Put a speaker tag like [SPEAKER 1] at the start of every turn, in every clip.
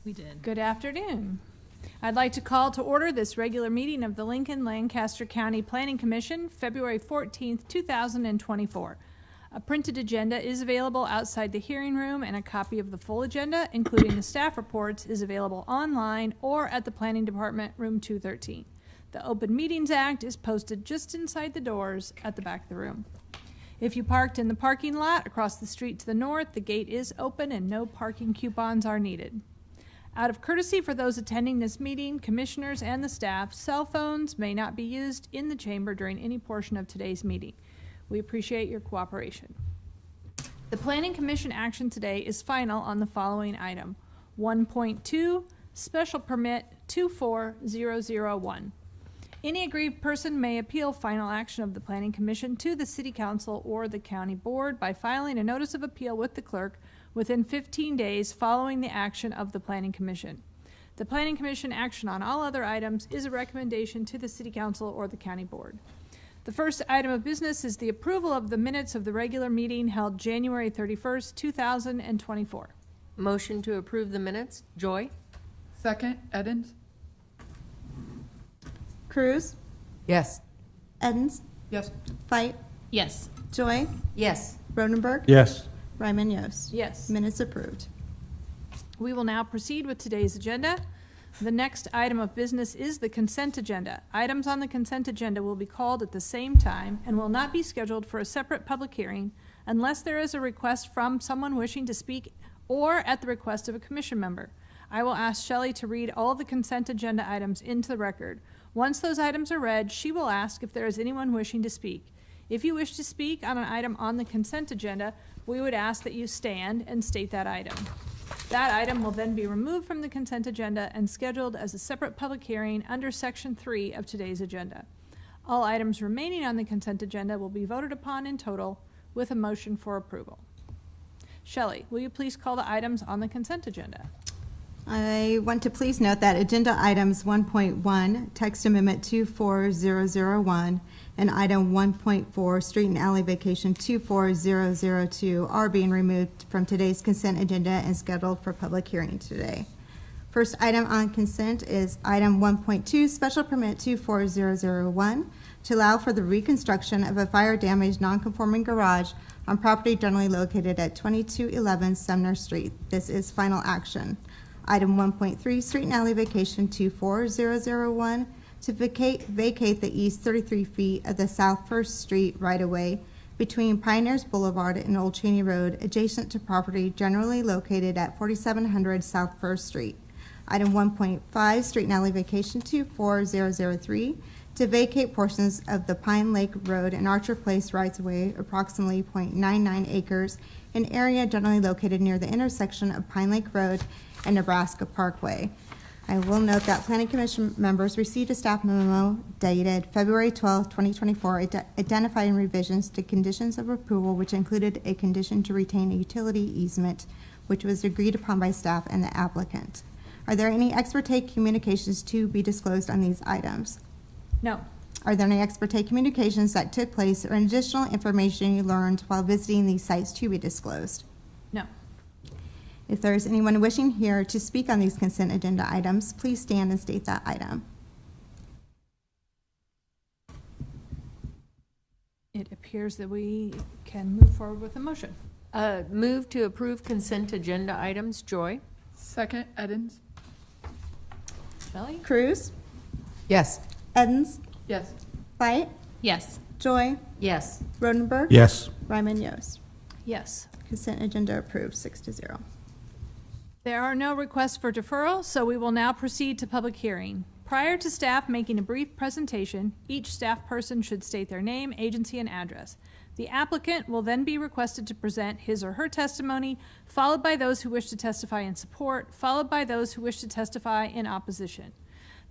[SPEAKER 1] We did.
[SPEAKER 2] Good afternoon. I'd like to call to order this regular meeting of the Lincoln-Lancaster County Planning Commission, February 14th, 2024. A printed agenda is available outside the hearing room, and a copy of the full agenda, including the staff reports, is available online or at the Planning Department, room 213. The Open Meetings Act is posted just inside the doors at the back of the room. If you parked in the parking lot across the street to the north, the gate is open and no parking coupons are needed. Out of courtesy for those attending this meeting, commissioners and the staff, cell phones may not be used in the chamber during any portion of today's meeting. We appreciate your cooperation. The Planning Commission action today is final on the following item. 1.2, Special Permit 24001. Any aggrieved person may appeal final action of the Planning Commission to the City Council or the County Board by filing a notice of appeal with the clerk within 15 days following the action of the Planning Commission. The Planning Commission action on all other items is a recommendation to the City Council or the County Board. The first item of business is the approval of the minutes of the regular meeting held January 31st, 2024.
[SPEAKER 3] Motion to approve the minutes. Joy?
[SPEAKER 4] Second, Edens?
[SPEAKER 5] Cruz,
[SPEAKER 3] Yes.
[SPEAKER 5] Edens,
[SPEAKER 4] Yes.
[SPEAKER 5] Fight,
[SPEAKER 1] Yes.
[SPEAKER 5] Joy,
[SPEAKER 3] Yes.
[SPEAKER 5] Rodenberg,
[SPEAKER 6] Yes.
[SPEAKER 5] Ryman Yost.
[SPEAKER 2] Yes.
[SPEAKER 5] Minutes approved.
[SPEAKER 2] We will now proceed with today's agenda. The next item of business is the consent agenda. Items on the consent agenda will be called at the same time and will not be scheduled for a separate public hearing unless there is a request from someone wishing to speak or at the request of a commission member. I will ask Shelley to read all the consent agenda items into the record. Once those items are read, she will ask if there is anyone wishing to speak. If you wish to speak on an item on the consent agenda, we would ask that you stand and state that item. That item will then be removed from the consent agenda and scheduled as a separate public hearing under Section 3 of today's agenda. All items remaining on the consent agenda will be voted upon in total with a motion for approval. Shelley, will you please call the items on the consent agenda?
[SPEAKER 5] I want to please note that agenda items 1.1, text amendment 24001, and item 1.4, street and alley vacation 24002 are being removed from today's consent agenda and scheduled for public hearing today. First item on consent is item 1.2, special permit 24001, to allow for the reconstruction of a fire-damaged non-conforming garage on property generally located at 2211 Sumner Street. This is final action. Item 1.3, street and alley vacation 24001, to vacate the east 33 feet of the South First Street right-of-way between Pioneers Boulevard and Old Cheney Road, adjacent to property generally located at 4700 South First Street. Item 1.5, street and alley vacation 24003, to vacate portions of the Pine Lake Road and Archer Place rights-of-way, approximately 0.99 acres, an area generally located near the intersection of Pine Lake Road and Nebraska Parkway. I will note that Planning Commission members received a staff memo dated February 12, 2024, identifying revisions to conditions of approval, which included a condition to retain a utility easement, which was agreed upon by staff and the applicant. Are there any ex parte communications to be disclosed on these items?
[SPEAKER 2] No.
[SPEAKER 5] Are there any ex parte communications that took place or additional information you learned while visiting these sites to be disclosed?
[SPEAKER 2] No.
[SPEAKER 5] If there is anyone wishing here to speak on these consent agenda items, please stand and state that item.
[SPEAKER 2] It appears that we can move forward with a motion.
[SPEAKER 3] Move to approve consent agenda items. Joy?
[SPEAKER 4] Second, Edens?
[SPEAKER 2] Shelley?
[SPEAKER 5] Cruz,
[SPEAKER 3] Yes.
[SPEAKER 5] Edens,
[SPEAKER 4] Yes.
[SPEAKER 5] Fight,
[SPEAKER 1] Yes.
[SPEAKER 5] Joy,
[SPEAKER 3] Yes.
[SPEAKER 5] Rodenberg,
[SPEAKER 6] Yes.
[SPEAKER 5] Ryman Yost.
[SPEAKER 2] Yes.
[SPEAKER 5] Consent agenda approved 6-0.
[SPEAKER 2] There are no requests for deferral, so we will now proceed to public hearing. Prior to staff making a brief presentation, each staff person should state their name, agency, and address. The applicant will then be requested to present his or her testimony, followed by those who wish to testify in support, followed by those who wish to testify in opposition.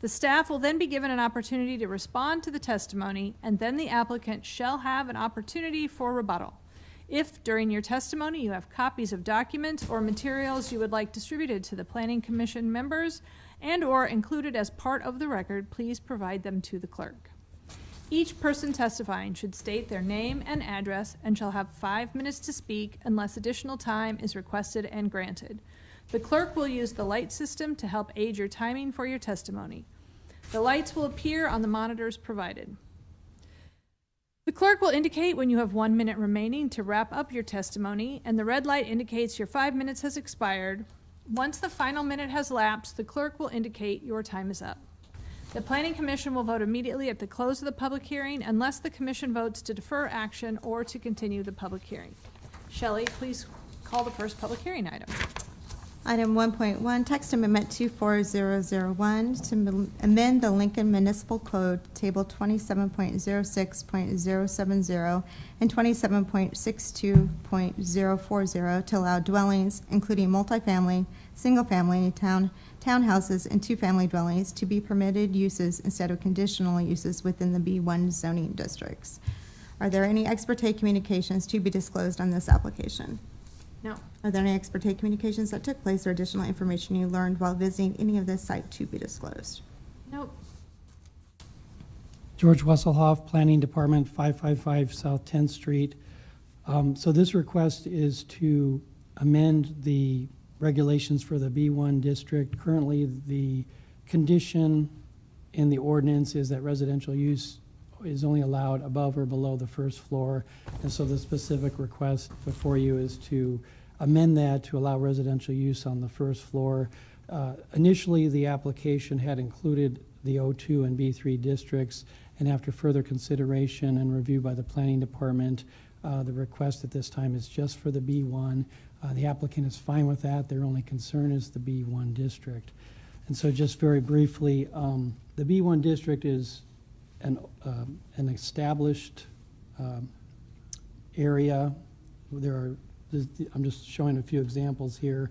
[SPEAKER 2] The staff will then be given an opportunity to respond to the testimony, and then the applicant shall have an opportunity for rebuttal. If during your testimony you have copies of documents or materials you would like distributed to the Planning Commission members and/or included as part of the record, please provide them to the clerk. Each person testifying should state their name and address and shall have 5 minutes to speak unless additional time is requested and granted. The clerk will use the light system to help aid your timing for your testimony. The lights will appear on the monitors provided. The clerk will indicate when you have 1 minute remaining to wrap up your testimony, and the red light indicates your 5 minutes has expired. Once the final minute has lapsed, the clerk will indicate your time is up. The Planning Commission will vote immediately at the close of the public hearing unless the commission votes to defer action or to continue the public hearing. Shelley, please call the first public hearing item.
[SPEAKER 5] Item 1.1, text amendment 24001 to amend the Lincoln Municipal Code, Table 27.06.070 and 27.62.040 to allow dwellings, including multifamily, single-family, townhouses, and two-family dwellings to be permitted uses instead of conditional uses within the B1 zoning districts. Are there any ex parte communications to be disclosed on this application?
[SPEAKER 2] No.
[SPEAKER 5] Are there any ex parte communications that took place or additional information you learned while visiting any of this site to be disclosed?
[SPEAKER 2] Nope.
[SPEAKER 1] George Wesselhoff, Planning Department, 555 South 10th Street. So this request is to amend the regulations for the B1 district. Currently, the condition in the ordinance is that residential use is only allowed above or below the first floor. And so the specific request before you is to amend that to allow residential use on the first floor. Initially, the application had included the O2 and B3 districts, and after further consideration and review by the Planning Department, the request at this time is just for the B1. The applicant is fine with that. Their only concern is the B1 district. And so just very briefly, the B1 district is an established area. I'm just showing a few examples here.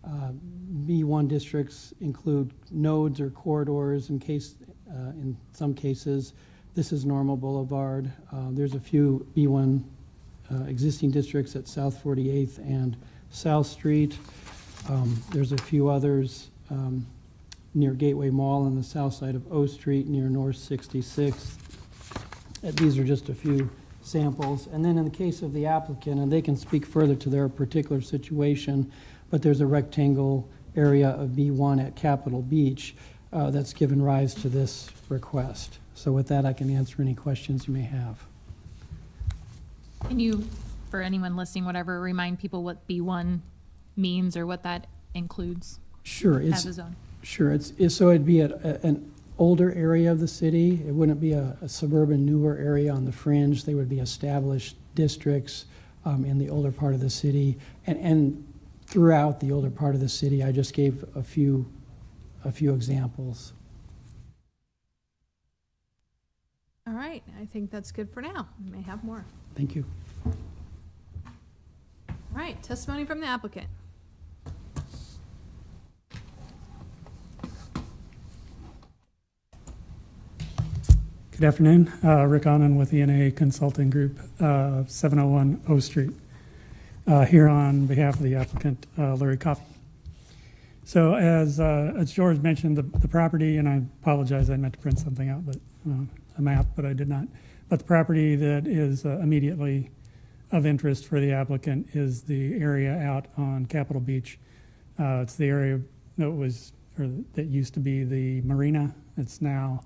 [SPEAKER 1] B1 districts include nodes or corridors in some cases. This is Normal Boulevard. There's a few B1 existing districts at South 48th and South Street. There's a few others near Gateway Mall on the south side of O Street near North 66th. These are just a few samples. And then in the case of the applicant, and they can speak further to their particular situation, but there's a rectangle area of B1 at Capitol Beach that's given rise to this request. So with that, I can answer any questions you may have.
[SPEAKER 6] Can you, for anyone listening, whatever, remind people what B1 means or what that includes?
[SPEAKER 1] Sure.
[SPEAKER 6] As a zone.
[SPEAKER 1] Sure. So it'd be an older area of the city. It wouldn't be a suburban, newer area on the fringe. They would be established districts in the older part of the city. And throughout the older part of the city, I just gave a few examples.
[SPEAKER 2] All right, I think that's good for now. We may have more.
[SPEAKER 1] Thank you.
[SPEAKER 2] All right, testimony from the applicant.
[SPEAKER 7] Good afternoon. Rick Annan with ENA Consulting Group, 701 O Street, here on behalf of the applicant, Larry Coffey. So as George mentioned, the property, and I apologize, I meant to print something out, but a map, but I did not. But the property that is immediately of interest for the applicant is the area out on Capitol Beach. It's the area that used to be the marina. It's now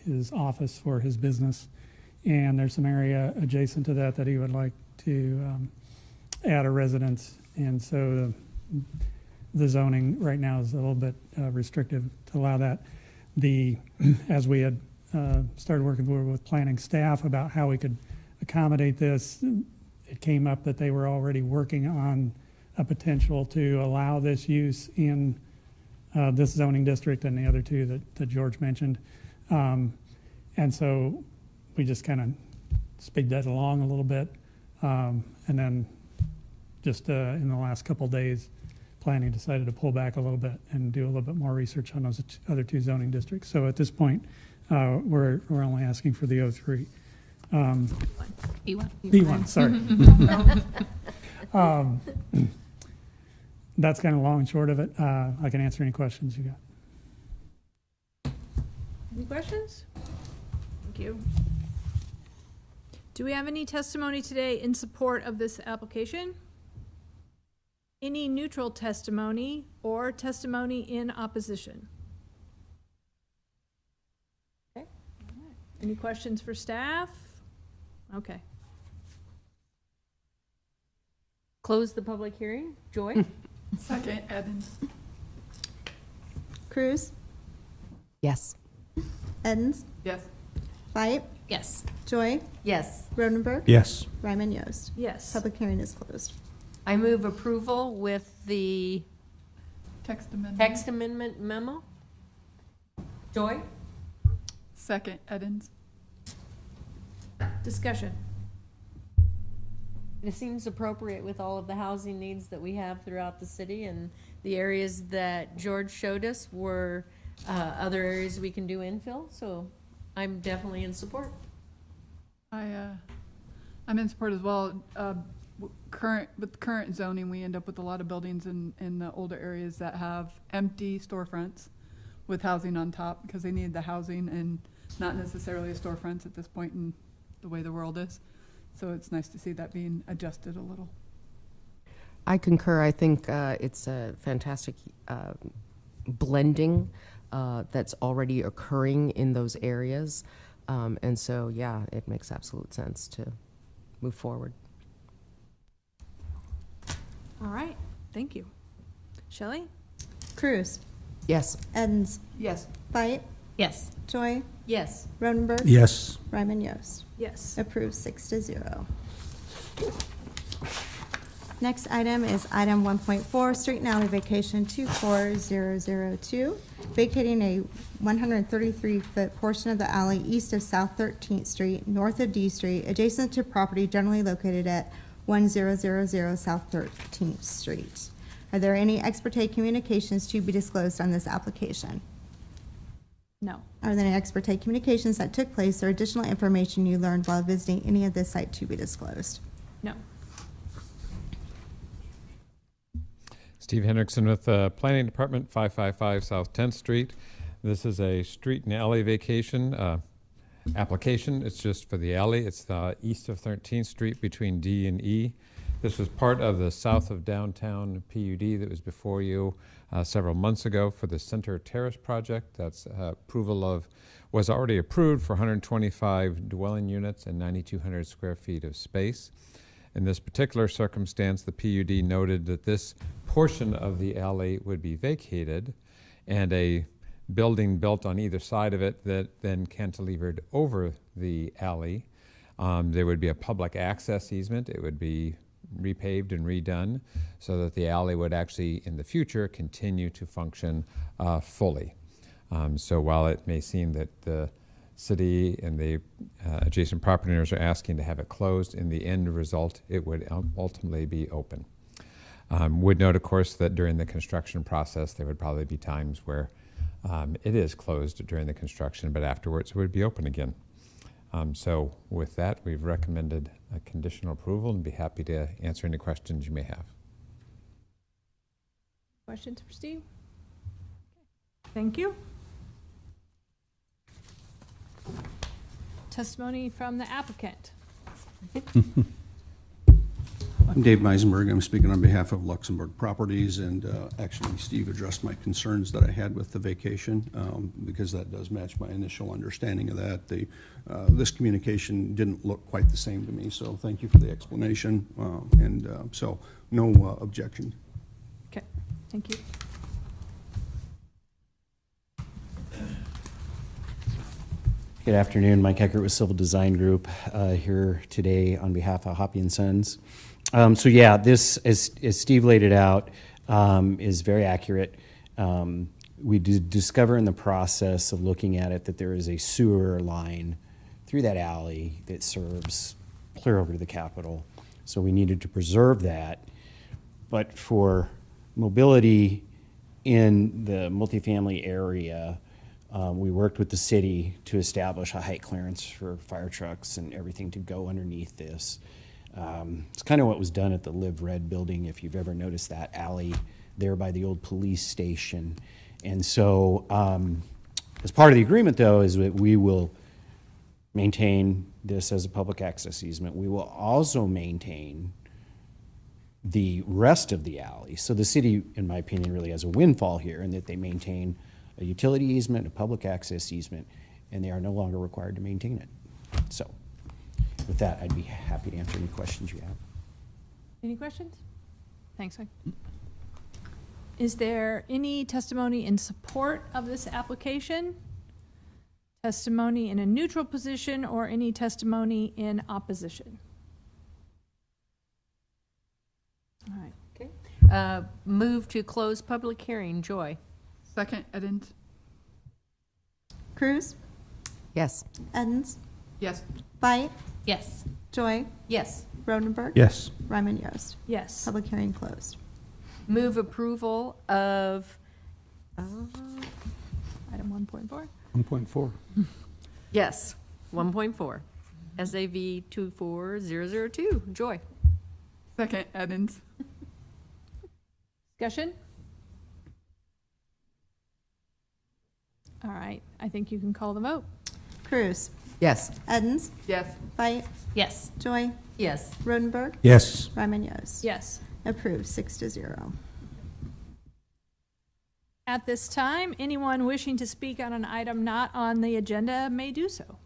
[SPEAKER 7] his office for his business, and there's some area adjacent to that he would like to add a residence. And so the zoning right now is a little bit restrictive to allow that. As we had started working with planning staff about how we could accommodate this, it came up that they were already working on a potential to allow this use in this zoning district and the other two that George mentioned. And so we just kind of speed that along a little bit. And then just in the last couple of days, planning decided to pull back a little bit and do a little bit more research on those other two zoning districts. So at this point, we're only asking for the 03. B1, sorry. That's kind of long and short of it. I can answer any questions you got.
[SPEAKER 2] Any questions? Thank you. Do we have any testimony today in support of this application? Any neutral testimony or testimony in opposition? Okay. All right. Any questions for staff? Okay.
[SPEAKER 3] Close the public hearing. Joy?
[SPEAKER 4] Second, Edens.
[SPEAKER 5] Cruz?
[SPEAKER 3] Yes.
[SPEAKER 5] Edens?
[SPEAKER 4] Yes.
[SPEAKER 5] Fight?
[SPEAKER 6] Yes.
[SPEAKER 5] Joy?
[SPEAKER 3] Yes.
[SPEAKER 5] Rodenberg?
[SPEAKER 8] Yes.
[SPEAKER 5] Ryman Yost?
[SPEAKER 2] Yes.
[SPEAKER 5] Public hearing is closed.
[SPEAKER 3] I move approval with the
[SPEAKER 4] Text amendment.
[SPEAKER 3] text amendment memo. Joy?
[SPEAKER 4] Second, Edens.
[SPEAKER 2] Discussion.
[SPEAKER 3] It seems appropriate with all of the housing needs that we have throughout the city, and the areas that George showed us were other areas we can do infill, so I'm definitely in support.
[SPEAKER 4] I'm in support as well. With current zoning, we end up with a lot of buildings in the older areas that have empty storefronts with housing on top because they need the housing and not necessarily storefronts at this point in the way the world is. So it's nice to see that being adjusted a little.
[SPEAKER 9] I concur. I think it's a fantastic blending that's already occurring in those areas. And so, yeah, it makes absolute sense to move forward.
[SPEAKER 2] All right. Thank you. Shelley?
[SPEAKER 5] Cruz?
[SPEAKER 9] Yes.
[SPEAKER 5] Edens?
[SPEAKER 3] Yes.
[SPEAKER 5] Fight?
[SPEAKER 6] Yes.
[SPEAKER 5] Joy?
[SPEAKER 3] Yes.
[SPEAKER 5] Rodenberg?
[SPEAKER 8] Yes.
[SPEAKER 5] Ryman Yost?
[SPEAKER 2] Yes.
[SPEAKER 5] Approved 6-0. Next item is item 1.4, street and alley vacation 24002, vacating a 133-foot portion of the alley east of South 13th Street, north of D Street, adjacent to property generally located at 1000 South 13th Street. Are there any ex parte communications to be disclosed on this application?
[SPEAKER 2] No.
[SPEAKER 5] Are there any ex parte communications that took place or additional information you learned while visiting any of this site to be disclosed?
[SPEAKER 2] No.
[SPEAKER 10] Steve Hendrickson with the Planning Department, 555 South 10th Street. This is a street and alley vacation application. It's just for the alley. It's east of 13th Street between D and E. This was part of the south of downtown PUD that was before you several months ago for the Center Terrace project. That's was already approved for 125 dwelling units and 9,200 square feet of space. In this particular circumstance, the PUD noted that this portion of the alley would be vacated and a building built on either side of it that then cantilevered over the alley. There would be a public access easement. It would be repaved and redone so that the alley would actually, in the future, continue to function fully. So while it may seem that the city and the adjacent property owners are asking to have it closed, in the end result, it would ultimately be open. Would note, of course, that during the construction process, there would probably be times where it is closed during the construction, but afterwards it would be open again. So with that, we've recommended a conditional approval and be happy to answer any questions you may have.
[SPEAKER 2] Questions for Steve? Thank you. Testimony from the applicant.
[SPEAKER 8] I'm Dave Meisenberg. I'm speaking on behalf of Luxembourg Properties, and actually Steve addressed my concerns that I had with the vacation because that does match my initial understanding of that. This communication didn't look quite the same to me, so thank you for the explanation, so no objection.
[SPEAKER 2] Okay, thank you.
[SPEAKER 11] Good afternoon, Mike Eckert with Civil Design Group, here today on behalf of Hoppy & Sons. So yeah, this, as Steve laid it out, is very accurate. We did discover in the process of looking at it that there is a sewer line through that alley that serves clear over to the Capitol. So we needed to preserve that. But for mobility in the multifamily area, we worked with the city to establish a height clearance for fire trucks and everything to go underneath this. It's kind of what was done at the Live Red building, if you've ever noticed that alley there by the old police station. And so as part of the agreement, though, is that we will maintain this as a public access easement. We will also maintain the rest of the alley. So the city, in my opinion, really has a windfall here in that they maintain a utility easement, a public access easement, and they are no longer required to maintain it. So with that, I'd be happy to answer any questions you have.
[SPEAKER 2] Any questions? Thanks, Mike. Is there any testimony in support of this application? Testimony in a neutral position or any testimony in opposition? All right.
[SPEAKER 3] Okay. Move to close public hearing. Joy?
[SPEAKER 4] Second, Edens?
[SPEAKER 5] Cruz,
[SPEAKER 9] Yes.
[SPEAKER 5] Edens,
[SPEAKER 4] Yes.
[SPEAKER 5] Veit,
[SPEAKER 6] Yes.
[SPEAKER 5] Joy,
[SPEAKER 3] Yes.
[SPEAKER 5] Rodenberg.
[SPEAKER 8] Yes.
[SPEAKER 5] Ryman Yost.
[SPEAKER 2] Yes.
[SPEAKER 5] Public hearing closed.
[SPEAKER 3] Move approval of,
[SPEAKER 2] Item 1.4.
[SPEAKER 8] 1.4.
[SPEAKER 3] yes, 1.4, SAV 24002. Joy?
[SPEAKER 4] Second, Edens?
[SPEAKER 2] Discussion? All right, I think you can call the vote.
[SPEAKER 5] Cruz,
[SPEAKER 9] Yes.
[SPEAKER 5] Edens,
[SPEAKER 4] Yes.
[SPEAKER 5] Veit,
[SPEAKER 6] Yes.
[SPEAKER 5] Joy,
[SPEAKER 3] Yes.
[SPEAKER 5] Rodenberg.
[SPEAKER 8] Yes.
[SPEAKER 5] Ryman Yost.
[SPEAKER 2] Yes.
[SPEAKER 5] Approved, 6-0.
[SPEAKER 2] At this time, anyone wishing to speak on an item not on the agenda may do so.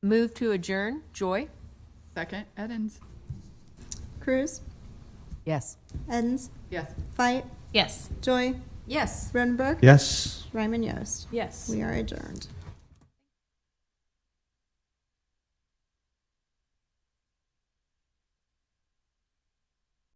[SPEAKER 3] Move to adjourn. Joy?
[SPEAKER 4] Second, Edens?
[SPEAKER 5] Cruz,
[SPEAKER 9] Yes.
[SPEAKER 5] Edens,
[SPEAKER 4] Yes.
[SPEAKER 5] Veit,
[SPEAKER 6] Yes.
[SPEAKER 5] Joy,
[SPEAKER 3] Yes.
[SPEAKER 5] Rodenberg.
[SPEAKER 8] Yes.
[SPEAKER 5] Ryman Yost.
[SPEAKER 2] Yes.
[SPEAKER 5] We are adjourned.